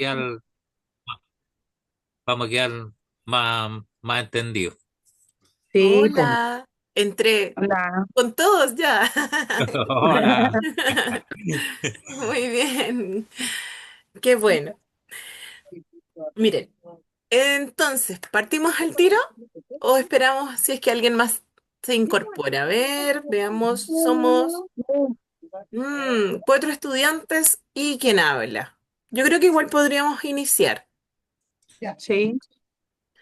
quedar, vamos a quedar más entendidos. Sí, pues. Hola, entré Hola. con todos ya. Hola. Muy bien, qué bueno. Miren, entonces, ¿partimos al tiro o esperamos si es que alguien más se incorpora? A ver, veamos, somos cuatro estudiantes y quién habla. Yo creo que igual podríamos iniciar. Sí.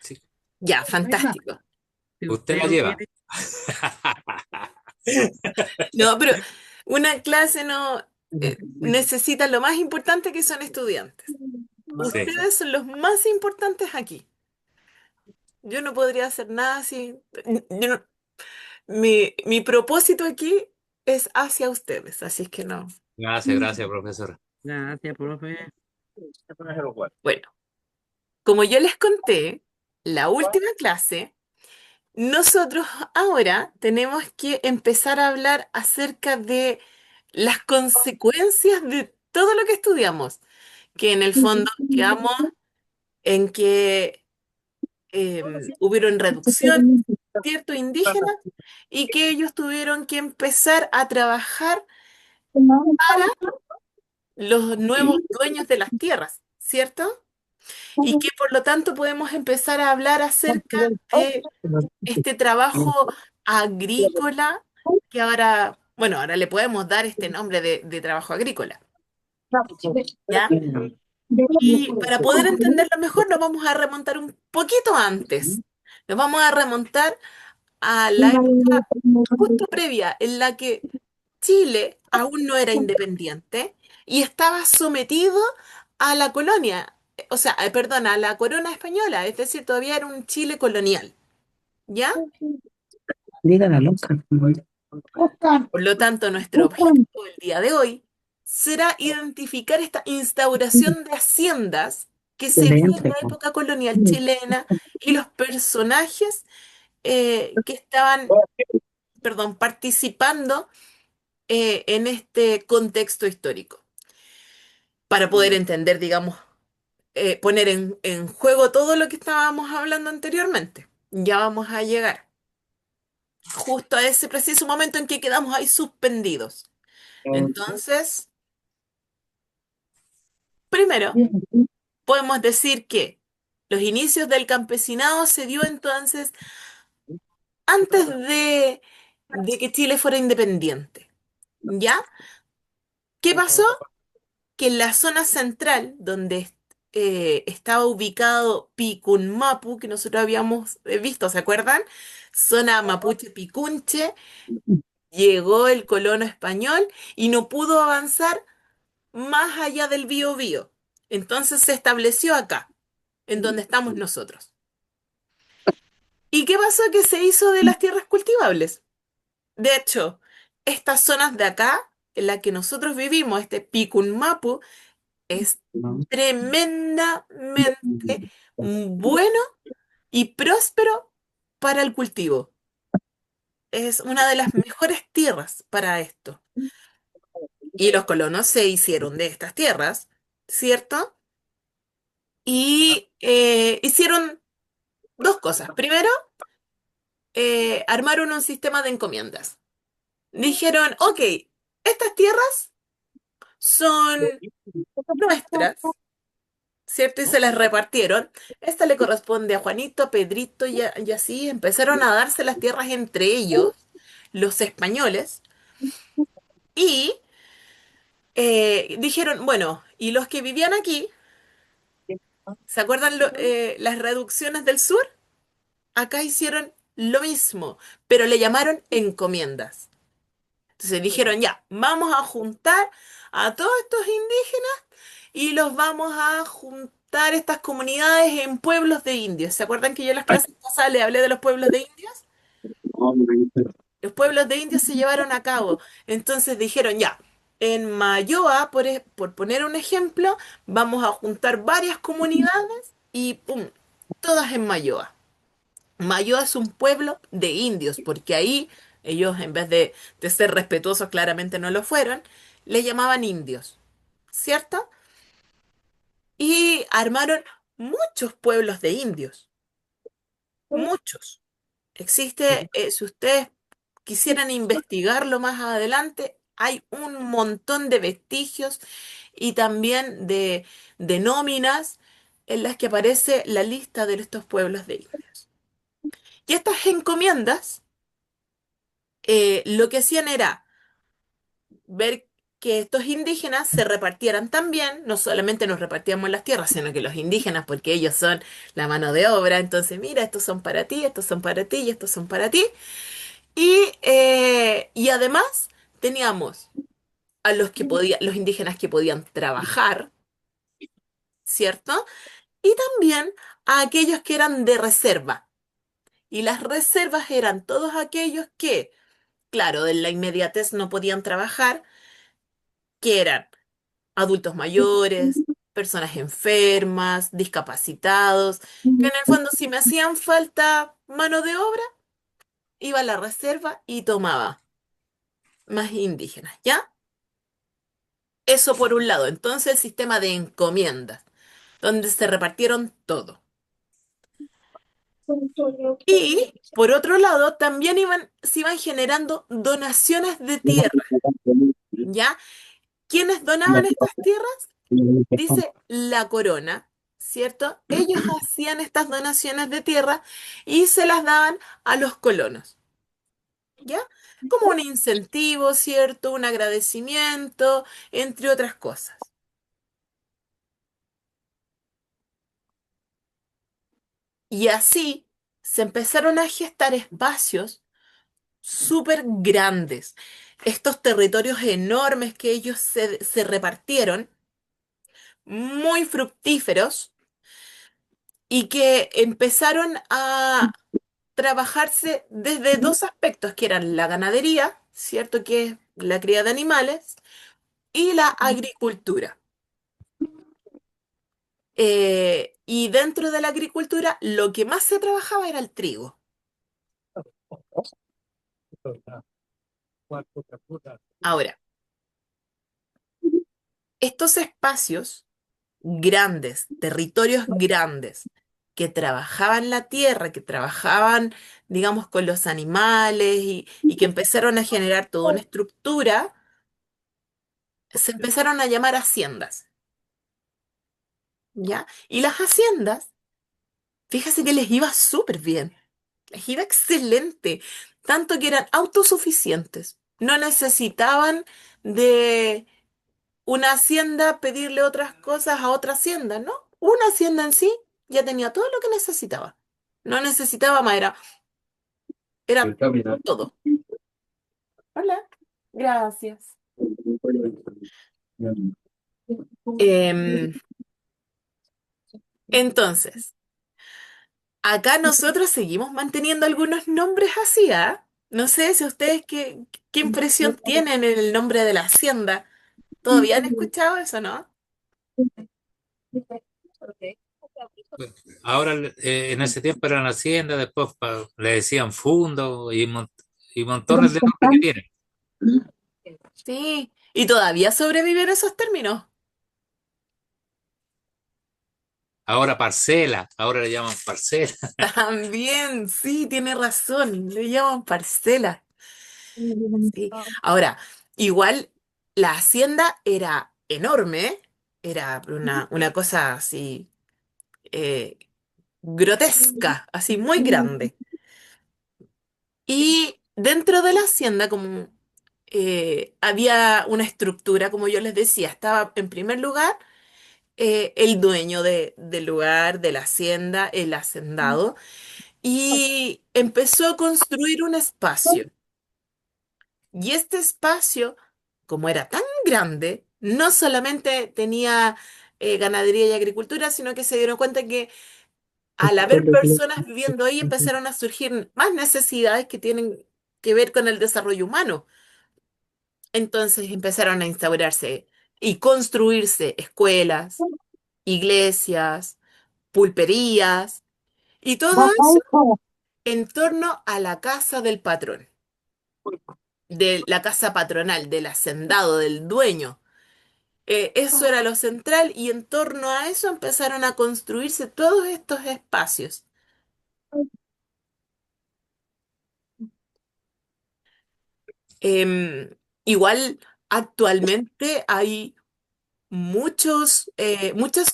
Sí, Ya, fantástico. Si usted usted la lo lleva. quiere. No, pero una clase no necesita lo más importante que son estudiantes. Sí. Ustedes son los más importantes aquí. Yo no podría hacer nada si... yo no- mi propósito aquí es hacia ustedes, así es que no. Gracias, gracias, profesora. Gracias, profe. Bueno, como yo les conté, la última clase, nosotros ahora tenemos que empezar a hablar acerca de las consecuencias de todo lo que estudiamos, que en el fondo quedamos en que hubieron reducción, ¿cierto? Indígenas y que ellos tuvieron que empezar a trabajar para los nuevos dueños de las tierras, ¿cierto? Y que por lo tanto podemos empezar a hablar acerca de este trabajo agrícola que ahora, bueno, ahora le podemos dar este nombre de trabajo agrícola, ¿ya? Y para poder entenderlo mejor nos vamos a remontar un poquito antes. Nos vamos a remontar a la época justo previa en la que Chile aún no era independiente y estaba sometido a la colonia, o sea, perdón, a la corona española, es decir, todavía era un Chile colonial, ¿ya? Diga la loca. Por lo tanto, nuestro objetivo el día de hoy será identificar esta instauración de haciendas que se dio en Excelente, la po. época colonial chilena y los personajes que estaban, perdón, participando en este contexto histórico, para poder entender, digamos, poner en juego todo lo que estábamos hablando anteriormente. Ya vamos a llegar justo a ese preciso momento en que quedamos ahí suspendidos. Entonces, primero, podemos decir que los inicios del campesinado se dio entonces antes de que Chile fuera independiente. ¿Ya? ¿Qué pasó? Que en la zona central, donde estaba ubicado Picunmapu, que nosotros habíamos visto, ¿se acuerdan? Zona mapuche picunche, llegó el colono español y no pudo avanzar más allá del Biobío. Entonces se estableció acá, en donde estamos nosotros. ¿Y qué pasó? Que se hizo de las tierras cultivables. De hecho, estas zonas de acá, en las que nosotros vivimos, este Picunmapu, es tremendamente bueno y próspero para el cultivo. Es una de las mejores tierras para esto. Y los colonos se hicieron de estas tierras, ¿cierto? Y hicieron dos cosas. Primero, armaron un sistema de encomiendas. Dijeron, ok, estas tierras son nuestras, ¿cierto? Y se las repartieron. Esta le corresponde a Juanito, a Pedrito y así empezaron a darse las tierras entre ellos, los españoles, y dijeron, bueno, y los que vivían aquí, ¿se acuerdan las reducciones del sur? Acá hicieron lo mismo, pero le llamaron encomiendas. Entonces dijeron, ya, vamos a juntar a todos estos indígenas y los vamos a juntar estas comunidades en pueblos de indios. ¿Se acuerdan que yo en las clases pasadas les hablé de los pueblos de indios? Los pueblos de indios se llevaron a cabo. Entonces dijeron, ya, en Mayoa, por poner un ejemplo, vamos a juntar varias comunidades y ¡pum! Todas en Mayoa. Mayoa es un pueblo de indios, porque ahí ellos, en vez de ser respetuosos, claramente no lo fueron, le llamaban indios, ¿cierto? Y armaron muchos pueblos de indios, muchos. Existe, si ustedes quisieran investigarlo más adelante, hay un montón de vestigios y también de nóminas en las que aparece la lista de estos pueblos de indios. Y estas encomiendas, lo que hacían era ver que estos indígenas se repartieran también, no solamente nos repartíamos las tierras, sino que los indígenas, porque ellos son la mano de obra, entonces mira, estos son para ti, estos son para ti y estos son para ti. Y además teníamos a los que podían, los indígenas que podían trabajar, ¿cierto? Y también a aquellos que eran de reserva. Y las reservas eran todos aquellos que, claro, en la inmediatez no podían trabajar, que eran adultos mayores, personas enfermas, discapacitados, que en el fondo si me hacían falta mano de obra, iba a la reserva y tomaba más indígenas, ¿ya? Eso por un lado. Entonces el sistema de encomiendas, donde se repartieron todo. Y por otro lado, también se iban generando donaciones de tierra, ¿ya? ¿Quiénes donaban estas tierras? Dice la corona, ¿cierto? Ellos hacían estas donaciones de tierra y se las daban a los colonos, ¿ya? Como un incentivo, ¿cierto? Un agradecimiento, entre otras cosas. Y así se empezaron a gestar espacios súper grandes. Estos territorios enormes que ellos se repartieron, muy fructíferos, y que empezaron a trabajarse desde dos aspectos, que eran la ganadería, ¿cierto? Que es la cría de animales, y la agricultura. Y dentro de la agricultura, lo que más se trabajaba era el trigo. Ahora, estos espacios grandes, territorios grandes, que trabajaban la tierra, que trabajaban, digamos, con los animales y que empezaron a generar toda una estructura, se empezaron a llamar haciendas, ¿ya? Y las haciendas, fíjese que les iba súper bien, les iba excelente, tanto que eran autosuficientes, no necesitaban de una hacienda pedirle otras cosas a otra hacienda, ¿no? Una hacienda en sí ya tenía todo lo que necesitaba. No necesitaba más, era todo. Hola, gracias. Em, entonces, acá nosotros seguimos manteniendo algunos nombres así, ¿ah? No sé si ustedes qué impresión tienen en el nombre de la hacienda. ¿Todavía han escuchado eso, no? Ahora, en ese tiempo eran hacienda, después le decían fundo y montones de nombres que tienen. Sí, y todavía sobreviven esos términos. Ahora parcela, ahora le llaman parcela. También, sí, tiene razón, le llaman parcela. Sí. Ahora, igual la hacienda era enorme, era una cosa así eh, grotesca, así muy grande. Y dentro de la hacienda, como había una estructura, como yo les decía, estaba en primer lugar el dueño del lugar, de la hacienda, el hacendado, y empezó a construir un espacio. Y este espacio, como era tan grande, no solamente tenía ganadería y agricultura, sino que se dieron cuenta que al haber personas viviendo ahí empezaron a surgir más necesidades que tienen que ver con el desarrollo humano. Entonces empezaron a instaurarse y construirse escuelas, iglesias, pulperías y todo eso en torno a la casa del patrón, de la casa patronal, del hacendado, del dueño. Eso era lo central y en torno a eso empezaron a construirse todos estos espacios. Em, Igual actualmente hay muchas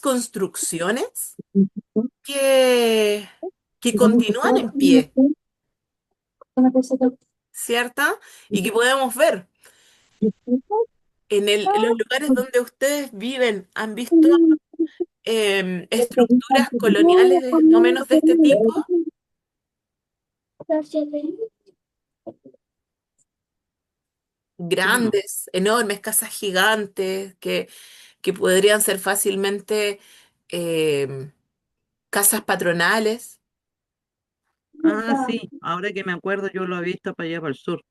construcciones que, que continúan en pie, ¿cierto? Y que podemos ver en los lugares donde ustedes viven. ¿Han visto estructuras coloniales más o menos de este tipo? No, Grandes, enormes, casas gigantes que podrían ser fácilmente em, casas patronales, sí, ahora que me acuerdo, yo lo he visto para allá para el sur.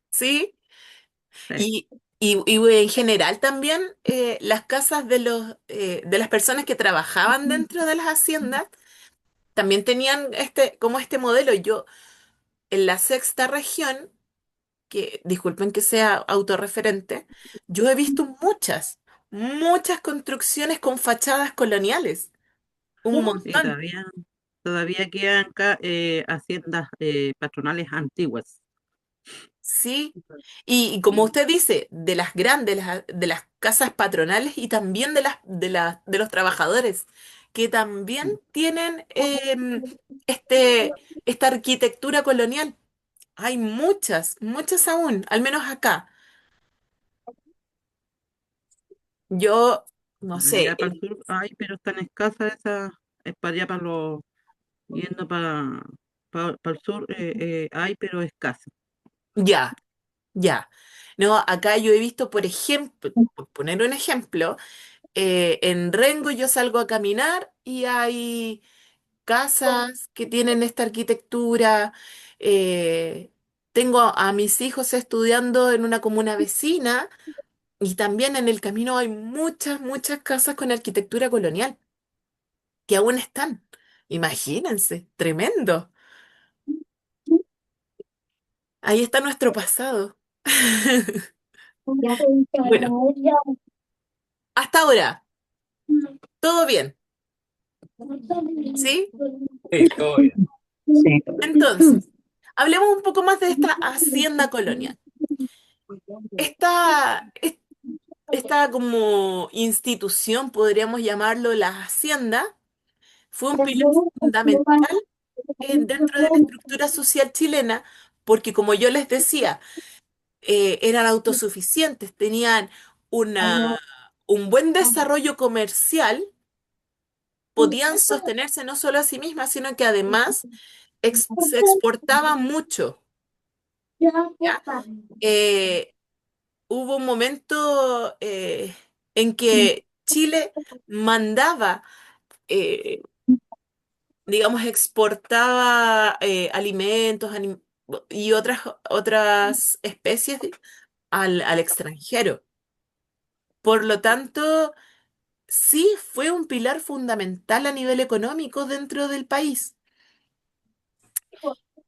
¿sí? Sí. Y, y en general también las casas de las personas que trabajaban dentro de las haciendas también tenían como este modelo. Yo en la sexta región, que disculpen que sea autorreferente, yo he visto muchas construcciones con fachadas coloniales, un Sí, montón. todavía quedan haciendas patronales antiguas. Sí, y como usted dice, de las grandes, de las casas patronales y también de los trabajadores, que también tienen esta arquitectura colonial. Hay muchas aún, al menos acá. Yo, no sé, Allá para el sur hay, pero están escasas esas, es para allá para los, yendo para el sur hay, pero escasas. ya, ya. No, acá yo he visto, por ejemplo, por poner un ejemplo, en Rengo yo salgo a caminar y hay casas que tienen esta arquitectura. eh, Tengo a mis hijos estudiando en una comuna vecina y también en el camino hay muchas casas con arquitectura colonial que aún están. Imagínense, tremendo. Ahí está nuestro pasado. Bueno, hasta ahora, todo bien, ¿sí? Sí, todo bien. Sí. Entonces, hablemos un poco más de esta hacienda colonial. Esta, esta como institución, podríamos llamarlo la hacienda, fue un pilar fundamental dentro de la estructura social chilena, porque como yo les decía, eran autosuficientes, tenían un buen desarrollo comercial, podían sostenerse no solo a sí mismas, sino que además se exportaba mucho, ¿ya? Eh, Hubo un momento en que Chile mandaba eh, digamos, exportaba alimentos y otras especies al extranjero. Por lo tanto, sí fue un pilar fundamental a nivel económico dentro del país.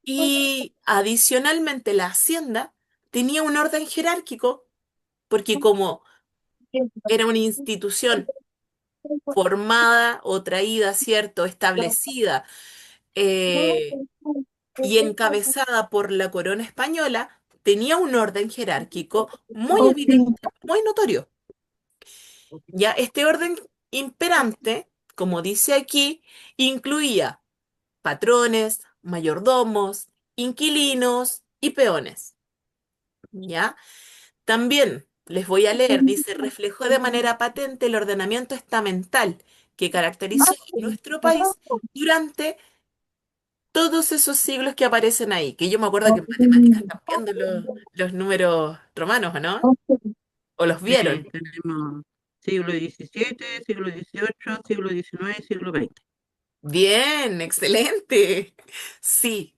Y adicionalmente, la hacienda tenía un orden jerárquico, porque como era una institución formada o traída, ¿cierto?, establecida, eh, y encabezada por la corona española, tenía un orden jerárquico muy evidente, muy notorio. Ya este orden imperante, como dice aquí, incluía patrones, mayordomos, inquilinos y peones. ¿Ya? También les voy a leer, dice, reflejó de manera patente el ordenamiento estamental que caracterizó a nuestro país durante todos esos siglos que aparecen ahí, que yo me acuerdo que en matemáticas están viendo los números romanos, ¿o no? ¿O los vieron? Tenemos siglo XVII, siglo XVIII, siglo XIX, siglo XX. Bien, excelente. Sí.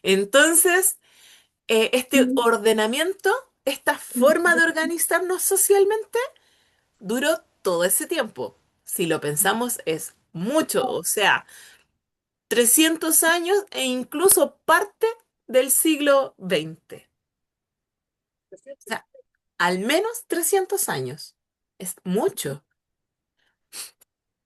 Entonces, este ordenamiento, esta forma de organizarnos socialmente, duró todo ese tiempo. Si lo pensamos, es mucho, o sea, 300 años e incluso parte del siglo XX. O sea, al menos 300 años. es mucho.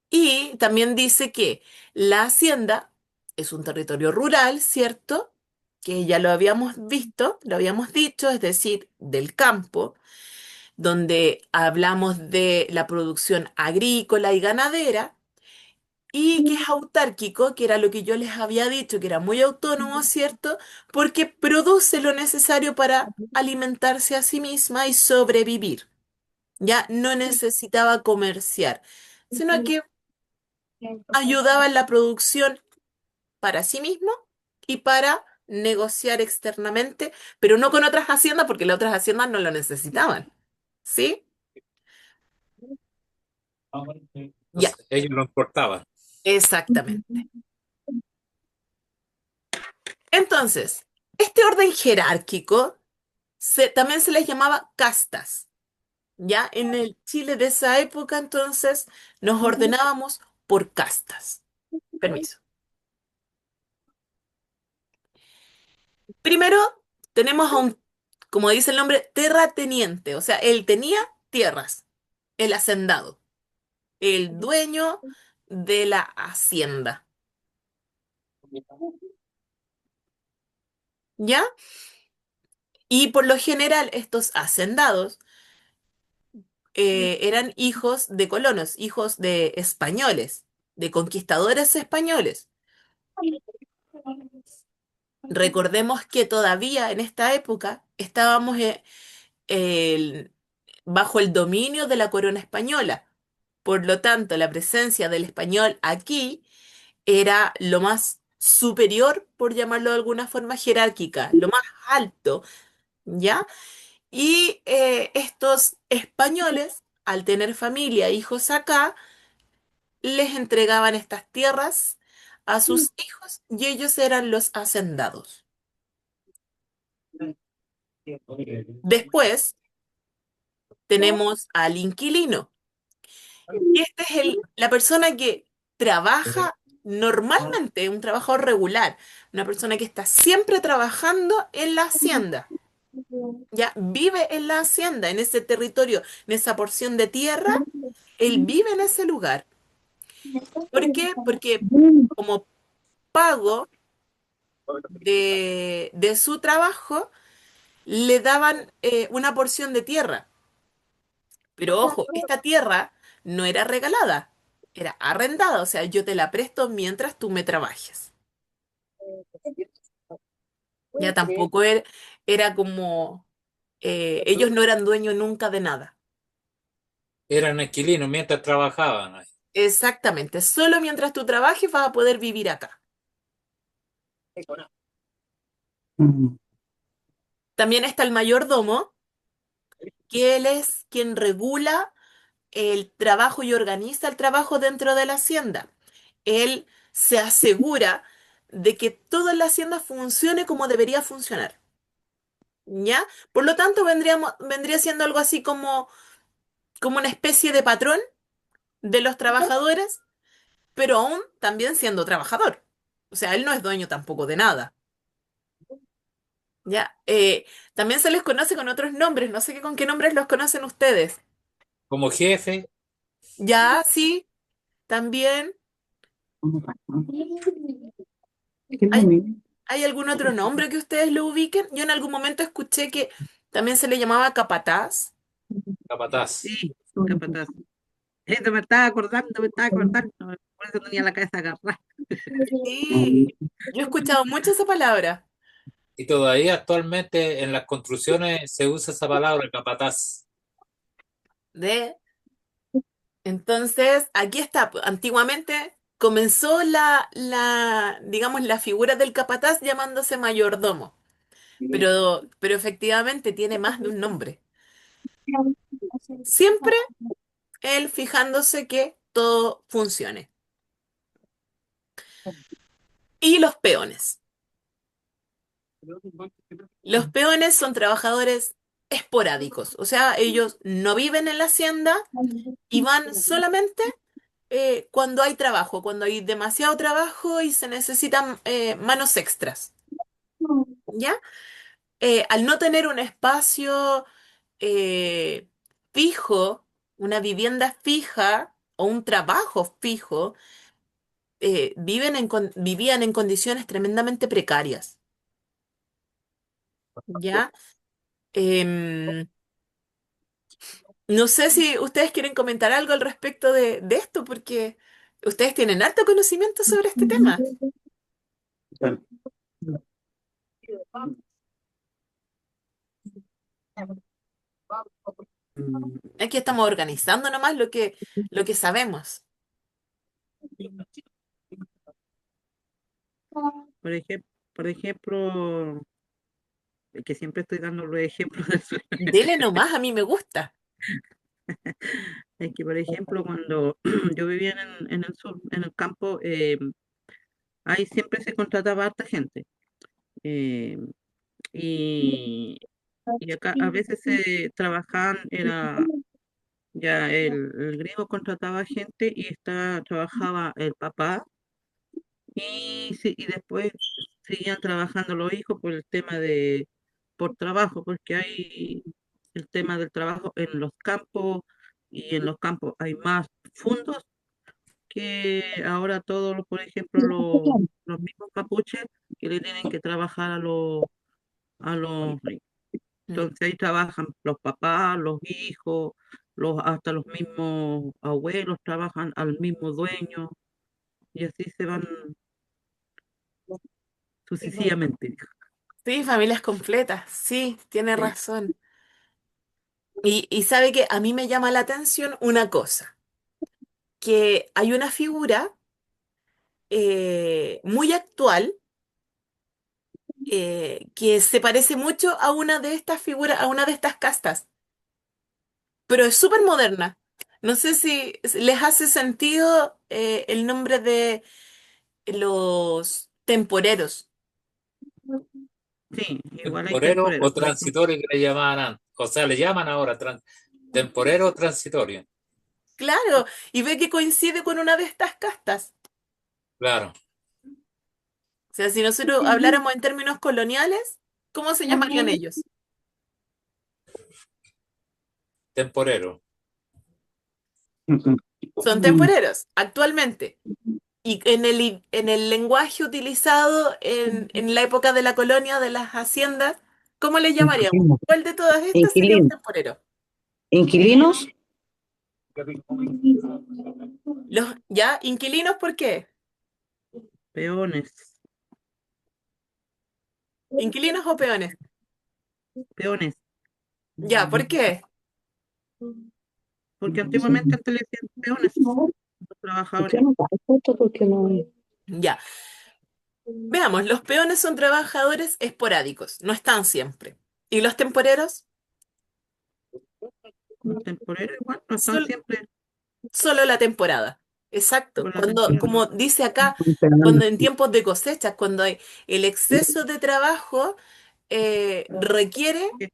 Y también dice que la hacienda es un territorio rural, ¿cierto? Que ya lo habíamos visto, lo habíamos dicho, es decir, del campo, donde hablamos de la producción agrícola y ganadera, y que es autárquico, que era lo que yo les había dicho, que era muy autónomo, ¿cierto? Porque produce lo necesario para alimentarse a sí misma y sobrevivir. Ya no necesitaba comerciar, sino que ayudaba en la producción para sí mismo y para negociar externamente, pero no con otras haciendas porque las otras haciendas no lo necesitaban. ¿Sí? Ya, Entonces, ellos lo importaban. exactamente. Entonces, este orden jerárquico también se les llamaba castas. Ya en el Chile de esa época, entonces, nos ordenábamos por castas. Permiso. Primero, tenemos a un, como dice el nombre, terrateniente, o sea, él tenía tierras, el hacendado, el dueño de la hacienda, ¿ya? Y por lo general, estos hacendados eran hijos de colonos, hijos de españoles, de conquistadores españoles. Recordemos que todavía en esta época estábamos el- bajo el dominio de la corona española. Por lo tanto, la presencia del español aquí era lo más superior, por llamarlo de alguna forma jerárquica, lo más alto, ¿ya? Y estos españoles, al tener familia, e hijos acá, les entregaban estas tierras a sus hijos y ellos eran los hacendados. Después tenemos al inquilino. Y esta es la persona que trabaja normalmente, un trabajador regular, una persona que está siempre trabajando en la hacienda, ya vive en la hacienda, en ese territorio, en esa porción de tierra, él vive en ese lugar. ¿Por qué? Porque como pago de su trabajo, le daban una porción de tierra. Pero ojo, esta tierra no era regalada, era arrendada, o sea, yo te la presto mientras tú me trabajes. Ya tampoco era como, ellos no eran dueños nunca de nada. Eran inquilinos mientras trabajaban ahí. Exactamente, solo mientras tú trabajes vas a poder vivir acá. También está el mayordomo, que él es quien regula el trabajo y organiza el trabajo dentro de la hacienda. Él se asegura de que toda la hacienda funcione como debería funcionar. ¿Ya? Por lo tanto, vendría siendo algo así como una especie de patrón de los trabajadores, pero aún también siendo trabajador. O sea, él no es dueño tampoco de nada. ¿Ya? También se les conoce con otros nombres, no sé con qué nombres los conocen ustedes. Como jefe, Ya, sí, también. ¿Hay, hay algún otro nombre que ustedes lo ubiquen? Yo en algún momento escuché que también se le llamaba capataz. capataz. Sí, capataz. Eso me estaba acordando, por eso tenía la cabeza agarrada. Sí, yo he escuchado mucho esa palabra. Y todavía actualmente en las construcciones se usa esa palabra, capataz. De, entonces, aquí está. Antiguamente comenzó digamos, la figura del capataz llamándose mayordomo, pero efectivamente tiene más de un nombre. Siempre él fijándose que todo funcione. Y los peones. Los peones son trabajadores esporádicos, o sea, ellos no viven en la hacienda y van solamente cuando hay trabajo, cuando hay demasiado trabajo y se necesitan manos extras, ¿ya? Al no tener un espacio eh, fijo una vivienda fija o un trabajo fijo, vivían en condiciones tremendamente precarias, ¿ya? Em, no sé si ustedes quieren comentar algo al respecto de esto, porque ustedes tienen harto conocimiento sobre este tema. Mm, Aquí estamos organizando nomás lo que sabemos. Por ejemplo, por ejemplo, que siempre estoy dando los ejemplos del sur. Dele nomás, a mí me gusta. Es que, por ejemplo, cuando yo vivía en el sur, en el campo, ahí siempre se contrataba harta gente. eh, y, y acá a veces se trabajaban, era ya el griego contrataba gente y trabajaba el papá y, y después seguían trabajando los hijos por el tema por trabajo, porque hay el tema del trabajo en los campos y en los campos hay más fondos que ahora todos, por ejemplo, los mismos mapuches que le tienen que trabajar a los ricos. Mm. Entonces ahí trabajan los papás, los hijos, hasta los mismos abuelos trabajan al mismo dueño y así se van sucesivamente. Sí, familias completas, sí, tiene razón. Y sabe que a mí me llama la atención una cosa, que hay una figura muy actual que se parece mucho a una de estas figuras, a una de estas castas, pero es súper moderna. No sé si les hace sentido el nombre de los temporeros. Sí, igual hay Temporero temporeros, o por ejemplo. transitorio que le llamaban antes. O sea, le llaman ahora temporero o transitorio. Claro, y ve que coincide con una de estas castas. Claro, O sea, si nosotros habláramos en términos coloniales, ¿cómo se llamarían ellos? temporero. Son temporeros, actualmente. Y en el lenguaje utilizado en la época de la colonia, de las haciendas, ¿cómo le llamaríamos? Inquilinos. ¿Cuál de todas estas sería un Inquilinos. temporero? Inquilinos. ¿Ya? ¿Inquilinos por qué? Peones, ¿Inquilinos o peones? peones, ¿Ya? ¿Por qué? porque antiguamente antes le decían peones, los ¿Por trabajadores. qué no da esto? Porque no. Ya. Veamos, los peones son trabajadores esporádicos, no están siempre. ¿Y los temporeros? Los temporeros igual no están Sol- siempre Solo la temporada. Exacto. por la temporada. Como dice acá, cuando en tiempos de cosecha, cuando hay el exceso de trabajo requiere, Que-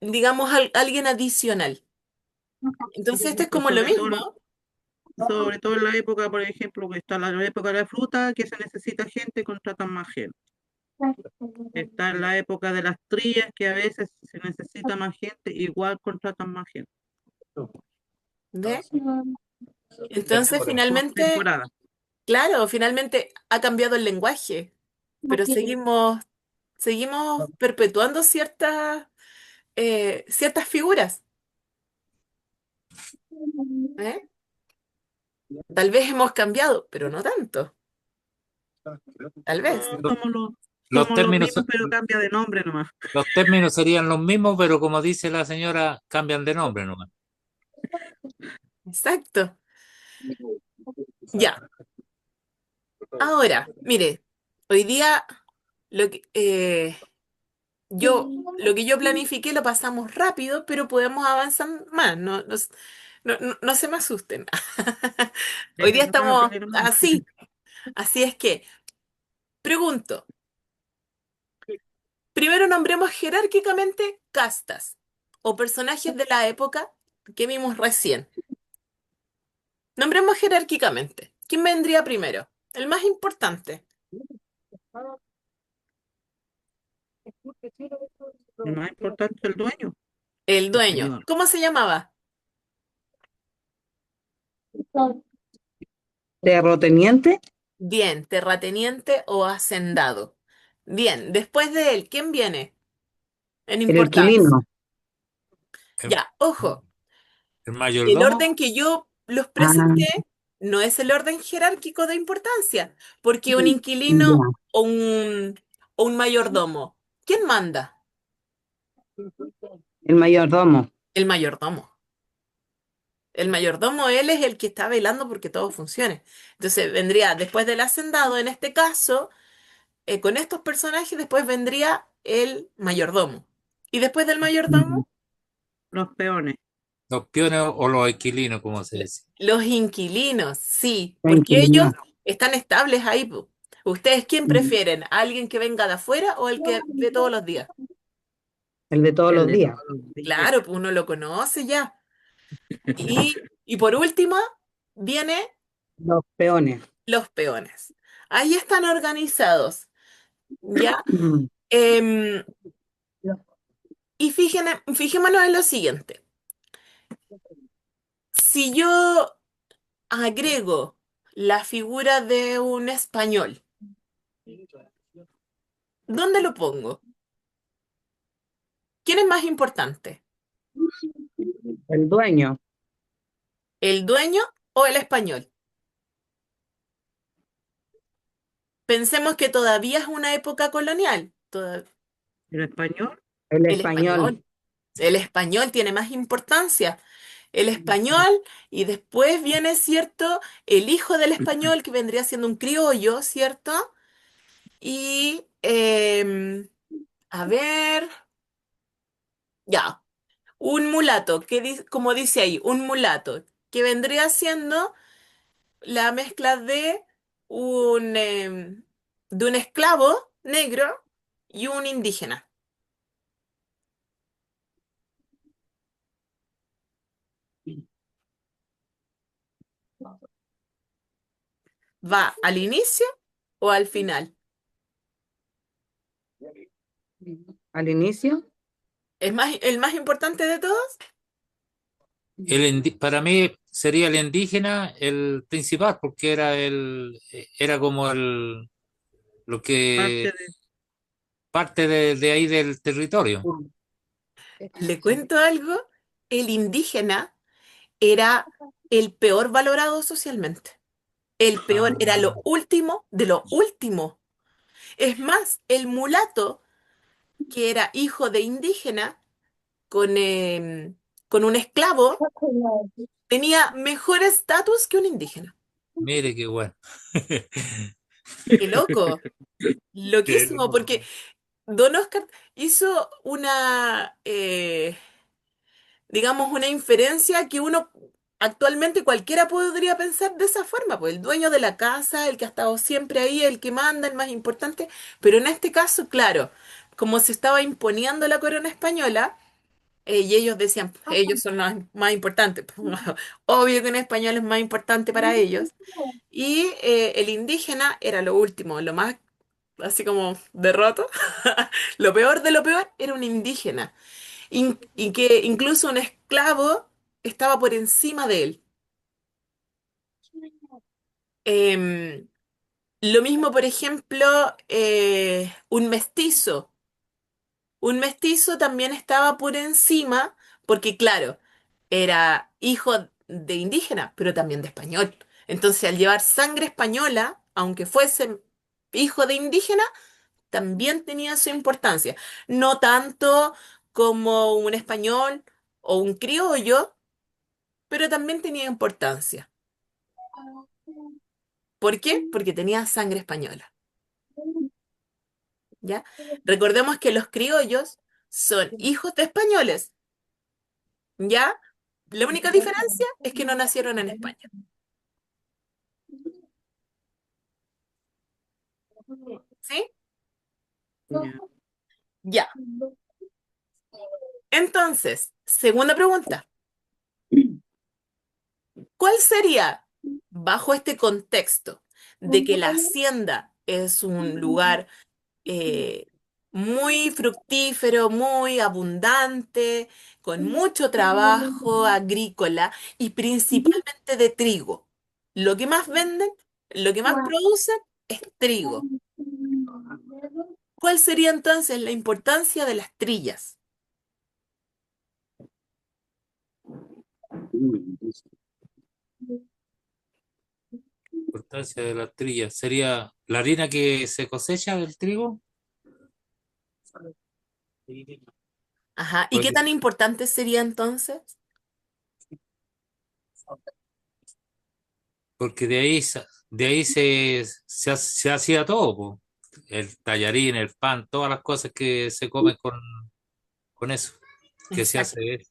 digamos, alguien adicional. Entonces, esto es pues como lo mismo. sobre todo en la época, por ejemplo, que está la época de la fruta, que se necesita gente, contratan más gente. Está en la época de las trillas, que a veces se necesita más gente, igual contratan más gente. ¿Ve? Entonces, Temporero. Por finalmente, temporada. claro, finalmente ha cambiado el lenguaje, pero seguimos perpetuando ciertas figuras. ¿Eh? Tal vez hemos cambiado, pero no tanto. Tal No, vez. Los somos los términos, mismos, pero cambia de nombre nomás. los términos serían los mismos, pero como dice la señora, cambian de nombre nomás. Exacto. Ya. Ahora, mire, hoy día lo que, lo que yo planifiqué lo pasamos rápido, pero podemos avanzar más. No se me asusten. Hoy día Dele nomás, estamos dele nomás. así. Así es que, pregunto, primero nombremos jerárquicamente castas o personajes de la época que vimos recién. Nombremos jerárquicamente. ¿Quién vendría primero? El más importante. Lo más importante es el dueño, El el dueño. señor. ¿Cómo se llamaba? Terrateniente, Bien, terrateniente o hacendado. Bien, después de él, ¿quién viene en el importancia? inquilino. El, Ya, ojo, el el mayordomo, orden que yo los Ah, presenté no es el orden jerárquico de importancia, porque un ya. inquilino o un mayordomo, ¿quién manda? El mayordomo. El mayordomo. El mayordomo, él es el que está velando porque todo funcione. Entonces vendría después del hacendado, en este caso, con estos personajes, después vendría el mayordomo. Y después del Mm, mayordomo, Los peones. los peones o los inquilinos, como se dice. los inquilinos, sí, la porque ellos inquilina. están estables ahí, po. ¿Ustedes quién Mm, prefieren? ¿Alguien que venga de afuera o el que ve todos los días? el de todos El los de días. todos los días. Claro, pues uno lo conoce ya. Y por último, viene Los peones. los peones. Ahí están organizados, ¿ya? Mm, Em, y fijémonos en lo siguiente. Si yo agrego la figura de un español, ¿dónde lo pongo? ¿Quién es más importante? el dueño. ¿El dueño o el español? Pensemos que todavía es una época colonial. El español, El El español. español. El español tiene más importancia. El español y después viene, ¿cierto? El hijo del español que vendría siendo un criollo, ¿cierto? Y, a ver, ya, un mulato, como dice ahí, un mulato, que vendría siendo la mezcla de un esclavo negro y un indígena. ¿Va al inicio o al final? Al inicio. ¿Es más, el más importante de todos? Para mí sería el indígena el principal, porque era como lo parte que de... parte de ahí del territorio. Le cuento algo, el indígena era el peor valorado socialmente. El peor, era Ah, lo último de lo último. Es más, el mulato, que era hijo de indígena, con un esclavo, tenía mejor estatus que un indígena. mire qué bueno. ¡Qué loco! Qué Loquísimo, porque loco. Don Oscar hizo digamos, una inferencia que uno actualmente cualquiera podría pensar de esa forma, pues el dueño de la casa, el que ha estado siempre ahí, el que manda, el más importante, pero en este caso, claro, como se estaba imponiendo la corona española, y ellos decían, "Pues, ellos son los más importantes". Obvio que un español es más importante para ellos. Y el indígena era lo último, lo más así como derroto. Lo peor de lo peor era un indígena. Y que incluso un esclavo estaba por encima de él. Em, lo mismo, por ejemplo, un mestizo. Un mestizo también estaba por encima, porque claro, era hijo de indígena, pero también de español. Entonces, al llevar sangre española, aunque fuese hijo de indígena, también tenía su importancia. No tanto como un español o un criollo, pero también tenía importancia. ¿Por qué? Porque tenía sangre española, ¿ya? Recordemos que los criollos son hijos de españoles, ¿ya? La única diferencia es que no nacieron en España, ¿sí? Ya. Ya. Entonces, segunda pregunta. ¿Cuál sería, bajo este contexto de que la hacienda es un lugar muy fructífero, muy abundante, con mucho trabajo agrícola y principalmente de trigo. Lo que más venden, lo que más producen es trigo. ¿Cuál sería entonces la importancia de las trillas? Importancia de la trilla. ¿Sería la harina que se cosecha del trigo? Ajá. ¿Y qué Porque, tan importante sería entonces? porque de ahí se hacía todo, po. El tallarín, el pan, todas las cosas que se comen con eso, que se hace Exacto. de eso.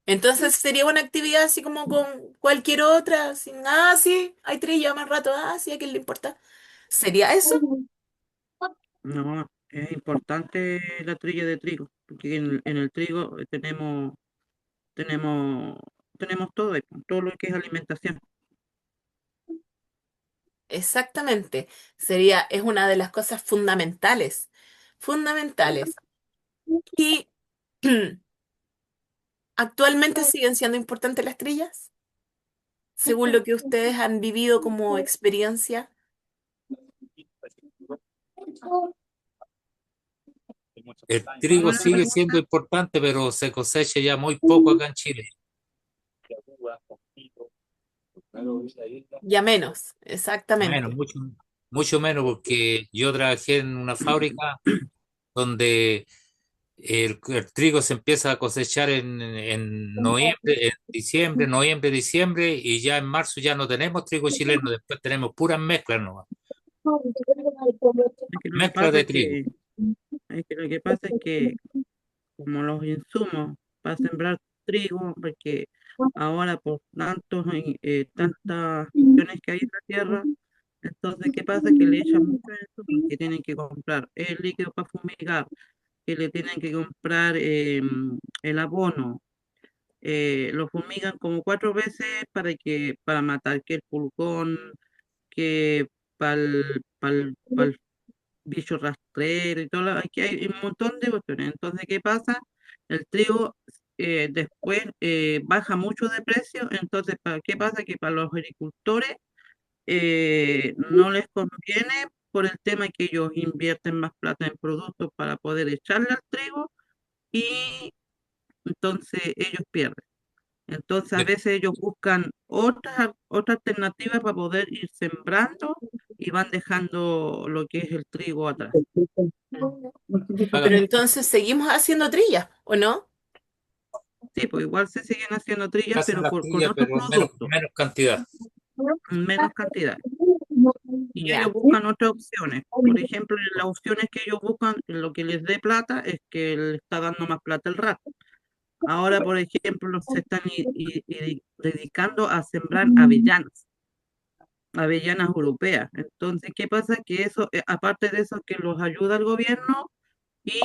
Entonces sería una actividad así como con cualquier otra, sin, sí, hay trilla más rato, sí, ¿a quién le importa? ¿Sería eso? No, es importante la trilla de trigo, porque en el trigo tenemos, tenemos todo, todo lo que es alimentación. Exactamente. Sería, es una de las cosas fundamentales. Fundamentales. ¿Y actualmente siguen siendo importantes las trillas? Según lo que ustedes han vivido como experiencia. El trigo Una sigue siendo pregunta, importante, pero se cosecha ya muy poco acá en Chile. Ya menos, Menos, exactamente. mucho menos, porque yo trabajé en una fábrica donde el trigo se empieza a cosechar en noviembre, en diciembre, noviembre, diciembre, y ya en marzo ya no tenemos trigo chileno, después tenemos puras mezclas nomás, es que lo que mezclas pasa de es trigo. lo que pasa es que como los insumos para sembrar trigo, porque ahora por tantas cuestiones que hay en la tierra, entonces, ¿qué pasa? Que le echan muchos insumos que tienen que comprar el líquido para fumigar, que le tienen que comprar el abono, lo fumigan como 4 veces para matar que el pulgón, que para el bicho rastrero y todo, aquí hay un montón de cuestiones. Entonces, ¿qué pasa? El trigo después baja mucho de precio, entonces, ¿qué pasa? Que para los agricultores no les conviene por el tema que ellos invierten más plata en productos para poder echarle al trigo y entonces ellos pierden. Entonces, a De- veces ellos buscan otra alternativa para poder ir sembrando y van dejando lo que es el trigo atrás. Mm. Pero Hágame, entonces seguimos haciendo trillas, ¿o no? Sí, pues igual se siguen haciendo trillas, hacen pero las con trillas, otros pero productos, menos cantidad. en menos cantidad. Y ellos Ya. buscan otras opciones. Por ejemplo, las opciones que ellos buscan, lo que les dé plata, es que le está dando más plata el rato. Ahora, por ejemplo, se están dedicando a sembrar avellanas europeas. Entonces, ¿qué pasa? Que eso, aparte de eso, que los ayuda el gobierno y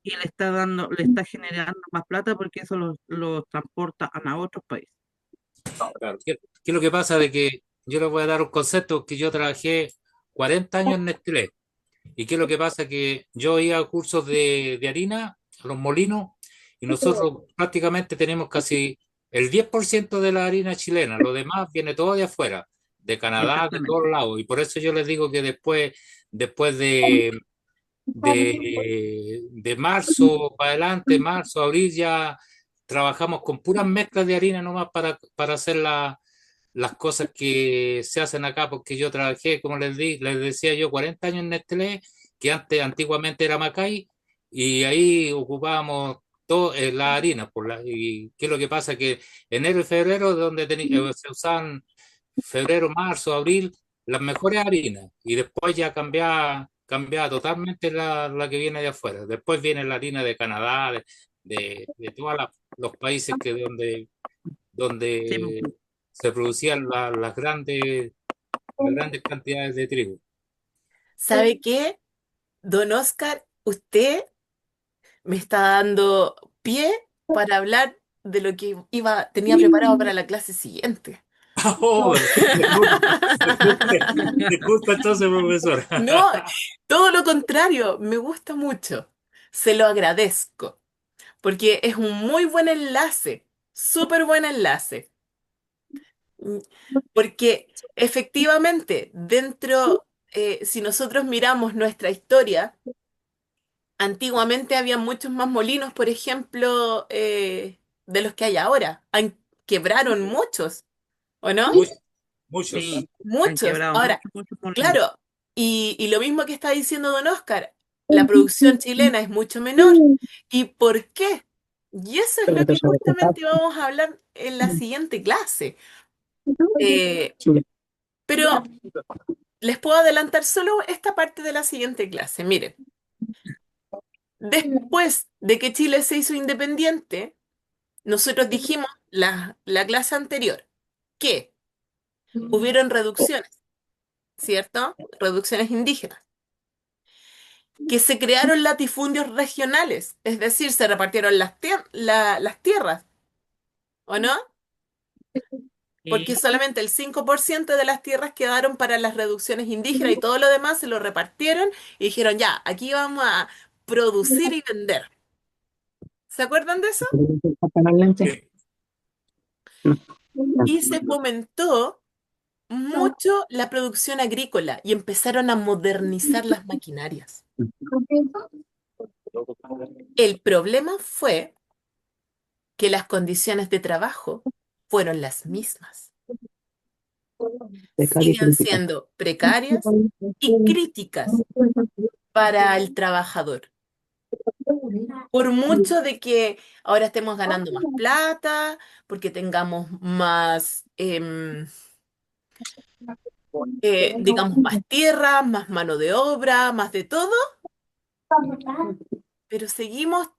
le está generando más plata porque eso los transporta a otros países. Claro. ¿Qué es lo que pasa? De que yo les voy a dar un concepto que yo trabajé 40 años en Nestlé. ¿Y qué es lo que pasa? Que yo iba a cursos de harina a los molinos y nosotros prácticamente tenemos casi el 10% de la harina chilena, lo demás viene todo de afuera, de Canadá, de Exactamente. todos lados. Y por eso yo les digo que después de marzo para adelante, marzo, abril, ya trabajamos con puras mezclas de harina nomás para hacer las cosas que se hacen acá, porque yo trabajé, como les decía yo, 40 años en Nestlé, que antiguamente era Macay, y ahí ocupábamos la harina. Y qué es lo que pasa, que enero y febrero, donde se usaban febrero, marzo, abril, las mejores harinas, y después ya cambiaba totalmente la que viene de afuera. Después viene la harina de Canadá, de todos los países Sí, donde pues, se producían las grandes cantidades de trigo. ¿Sabe qué? Don Oscar, usted me está dando pie para hablar de lo que tenía preparado para la clase siguiente. Oh, disculpe entonces, profesor. No, todo lo contrario, me gusta mucho. Se lo agradezco, porque es un muy buen enlace, súper buen enlace. Mm, Porque efectivamente, si nosotros miramos nuestra historia, antiguamente había muchos más molinos, por ejemplo, de los que hay ahora. Quebraron muchos, ¿o no? Muchos, muchos. Sí, han Muchos. quebrado Ahora, muchos molinos. claro, y lo mismo que está diciendo don Oscar, la producción chilena es mucho menor. ¿Y por qué? Y eso es lo que justamente vamos a hablar en la siguiente clase. Eh, pero les puedo adelantar solo esta parte de la siguiente clase. Miren, después de que Chile se hizo independiente, nosotros dijimos la clase anterior que hubieron reducciones, ¿cierto? Reducciones indígenas, que se crearon latifundios regionales, es decir, se repartieron las tierras, ¿o no? Porque Sí, solamente el 5% de las tierras quedaron para las reducciones indígenas y todo lo demás se lo repartieron y dijeron, ya, aquí vamos a producir y vender. ¿Se acuerdan de eso? Sí. Y se fomentó mucho la producción agrícola y empezaron a modernizar las maquinarias. El problema fue que las condiciones de trabajo fueron las mismas. Siguen siendo precarias y críticas para el trabajador. Por mucho de que ahora estemos ganando más plata, porque tengamos más, digamos, más tierra, más mano de obra, más de todo, pero seguimos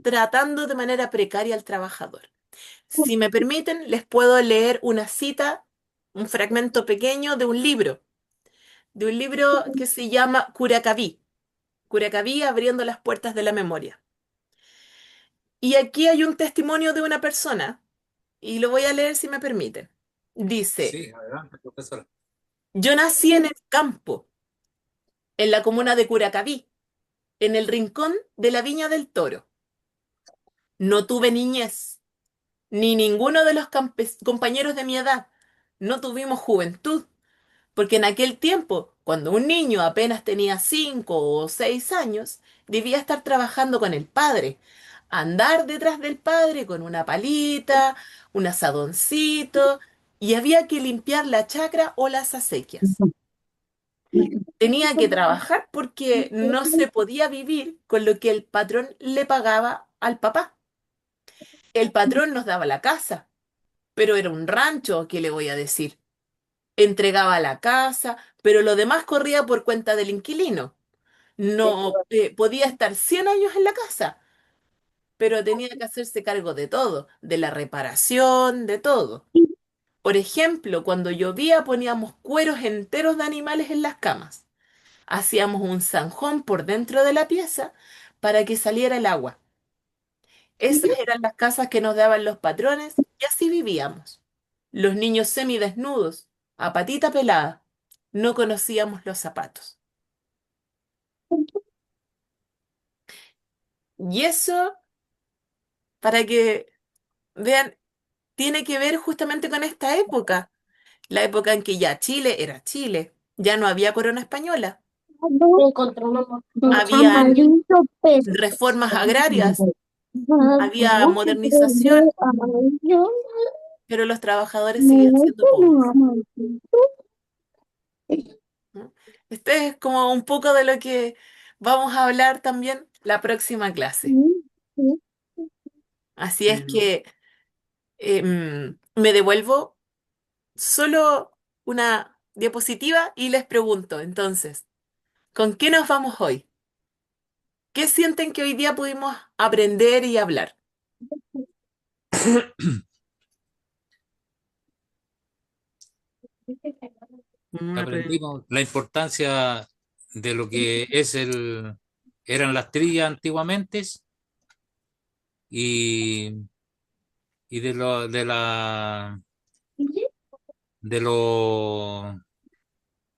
tratando de manera precaria al trabajador. Si me permiten, les puedo leer una cita, un fragmento pequeño de un libro que se llama Curacaví, Curacaví abriendo las puertas de la memoria. Y aquí hay un testimonio de una persona, y lo voy a leer si me permiten. Dice, Sí, adelante, profesor. yo nací en el campo, en la comuna de Curacaví, en el rincón de la Viña del Toro. No tuve niñez, ni ninguno de los compañeros de mi edad. No tuvimos juventud, porque en aquel tiempo, cuando un niño apenas tenía 5 o 6 años, debía estar trabajando con el padre, andar detrás del padre con una palita, un asadoncito, y había que limpiar la chacra o las acequias. Tenía que trabajar porque no se podía vivir con lo que el patrón le pagaba al papá. El patrón nos daba la casa, pero era un rancho, ¿qué le voy a decir? Entregaba la casa, pero lo demás corría por cuenta del inquilino. No podía estar 100 años en la casa, pero tenía que hacerse cargo de todo, de la reparación, de todo. Por ejemplo, cuando llovía poníamos cueros enteros de animales en las camas. Hacíamos un zanjón por dentro de la pieza para que saliera el agua. Esas eran las casas que nos daban los patrones y así vivíamos. Los niños semidesnudos, a patita pelada. No conocíamos los zapatos. Y eso, para que vean, tiene que ver justamente con esta época, la época en que ya Chile era Chile, ya no había corona española, habían reformas agrarias, había modernización, pero los trabajadores seguían siendo pobres. ¿No? Este es como un poco de lo que vamos a hablar también la próxima clase. Así es bueno. que me devuelvo solo una diapositiva y les pregunto, entonces, ¿con qué nos vamos hoy? ¿Qué sienten que hoy día pudimos aprender y hablar? Una re- Aprendimos la importancia de lo que eran las trillas antiguamente y, y de de los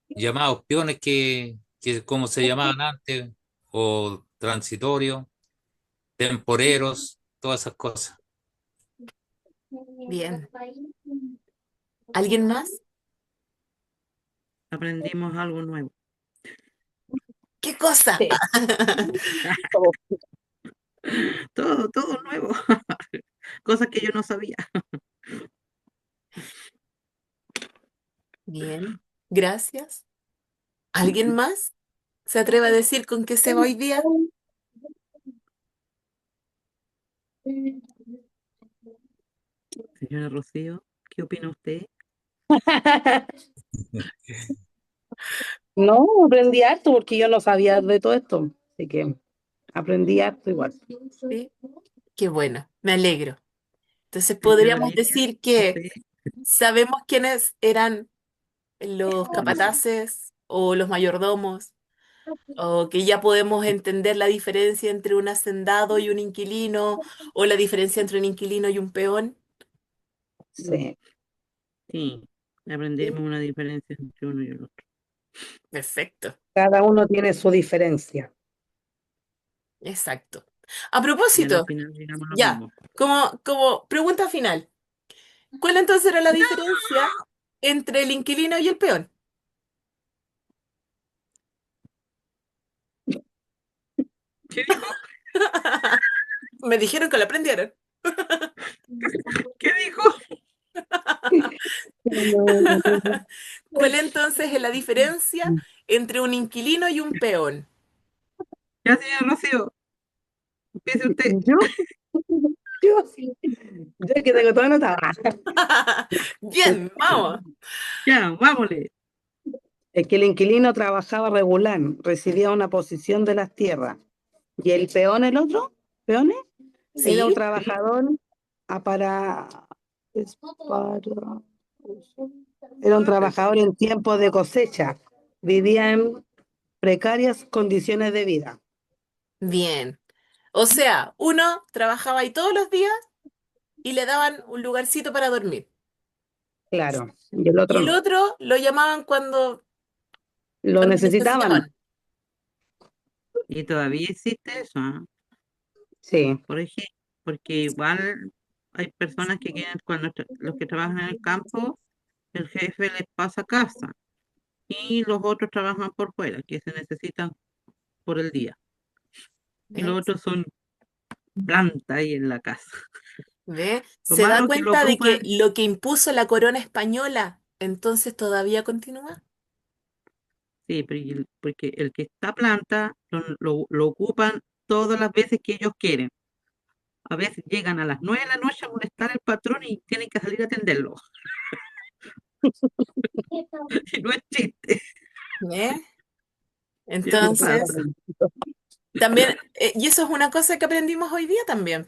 llamados peones que como se llamaban antes, o transitorios, temporeros, todas esas cosas. Bien. ¿Alguien más? Aprendimos algo nuevo. ¿Qué cosa? Sí. Todo. Todo nuevo. Cosas que yo no sabía. Bien, gracias. ¿Alguien más se atreve a decir con qué se va hoy día? Señora Rocío, ¿qué opina usted? No, aprendí harto porque yo no sabía de todo esto. Así que aprendí harto igual. Sí, qué bueno, me alegro. Entonces Señora podríamos Lidia, decir que ¿usted? sabemos quiénes eran los capataces o los mayordomos, o que ya podemos entender la diferencia entre un hacendado y un inquilino, o la diferencia entre un inquilino y un peón. Sí. Sí, aprendimos una diferencia entre uno y el otro. Perfecto, Cada uno tiene su diferencia. exacto. A Y a la propósito, final llegamos a lo ya, mismo. como pregunta final, ¿cuál entonces era la diferencia entre el inquilino y el peón? ¿Qué dijo? Me dijeron que lo aprendieron. ¿Qué dijo? ¿Cuál entonces es la diferencia entre un inquilino y un peón? Ya, señora Rocío, empiece usted. Yo, yo que tengo todo anotado. Bien, vamos. Ya, vámonos. Es que el inquilino trabajaba regular, recibía una posición de las tierras. Y el peón, el otro, peones, era un Sí, trabajador a para, es para- era un trabajador en tiempo de cosecha. Vivía en precarias condiciones de vida. bien. O sea, uno trabajaba ahí todos los días y le daban un lugarcito para dormir. Claro, y el Y otro el no. otro lo llamaban Lo cuando necesitaban. necesitaban. Y todavía existe eso, ¿ah? Sí, Por ejemplo, porque igual hay personas que quieren, cuando los que trabajan en el campo, el jefe les pasa casa y los otros trabajan por fuera, que se necesitan por el día. Y los ¿Ves? otros son planta ahí en la casa. ¿Ve? Lo ¿Se da malo que lo cuenta de ocupan, que lo que impuso la corona española entonces todavía continúa? sí, porque el que está planta lo ocupan todas las veces que ellos quieren. A veces llegan a las 9 de la noche a molestar al patrón y tienen que salir a atenderlo. Y no es chiste. ¿Ve? Y eso Entonces, pasa. también, y eso es una cosa que aprendimos hoy día también,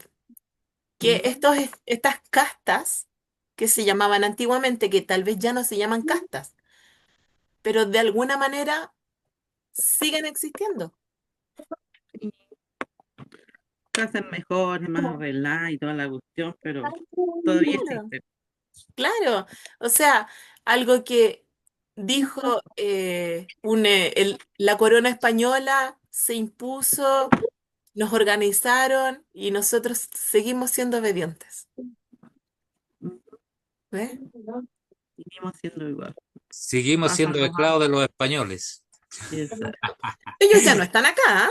que estas castas que se llamaban antiguamente, que tal vez ya no se llaman castas, pero de alguna manera siguen existiendo. Y casas mejores, más arregladas y toda la cuestión, pero todavía Claro, existen. claro. O sea, algo que dijo la corona española se impuso, nos organizaron y nosotros seguimos siendo obedientes. ¿Ves? Seguimos siendo igual. Seguimos Pasan siendo los esclavos de años. los españoles. Exacto. Ellos ya no están acá, ¿ah?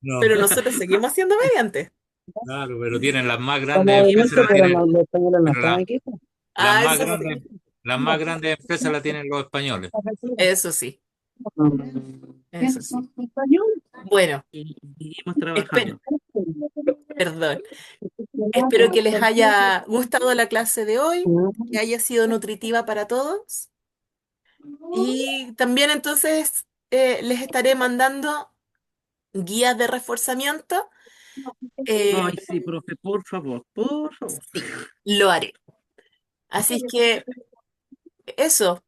No, Pero nosotros seguimos siendo obedientes. claro, pero tienen las más con grandes empresas, movimiento, la pero tienen, los españoles no pero están aquí. las Ah, más eso sí, grandes, las más grandes empresas la tienen los españoles. eso sí, eso sí. Español. Bueno, Y seguimos espero, trabajando. perdón, espero que les haya gustado la clase de hoy, que haya sido nutritiva para todos. Y también entonces les estaré mandando guías de reforzamiento. Ay, Eh, sí, profe, por favor, por favor. sí, lo haré. Así es que eso,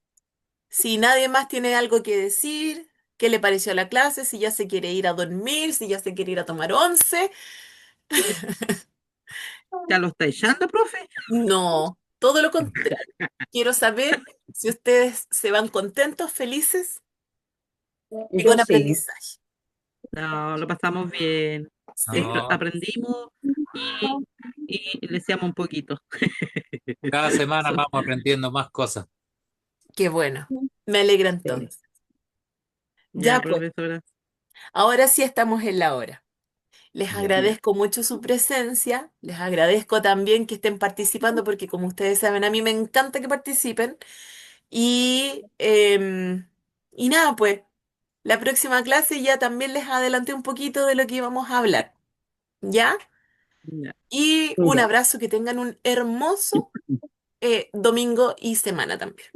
si nadie más tiene algo que decir, qué le pareció la clase, si ya se quiere ir a dormir, si ya se quiere ir a tomar once, ¿Ya lo está echando, profe? no, Todo lo contrario. Quiero saber si ustedes se van contentos, felices y Yo con sí. aprendizaje. No, lo pasamos bien. No, Aprendimos y le seamos un poquito. cada semana So- vamos aprendiendo más cosas. Qué bueno. Me alegra Sí. entonces. Ya Ya, pues, profesora. ahora sí estamos en la hora. Les Ya. agradezco mucho su presencia, les agradezco también que estén participando porque como ustedes saben, a mí me encanta que participen y nada, pues la próxima clase ya también les adelanté un poquito de lo que íbamos a hablar, ¿ya? Ya. Y un Ya. abrazo, que tengan un hermoso domingo y semana también.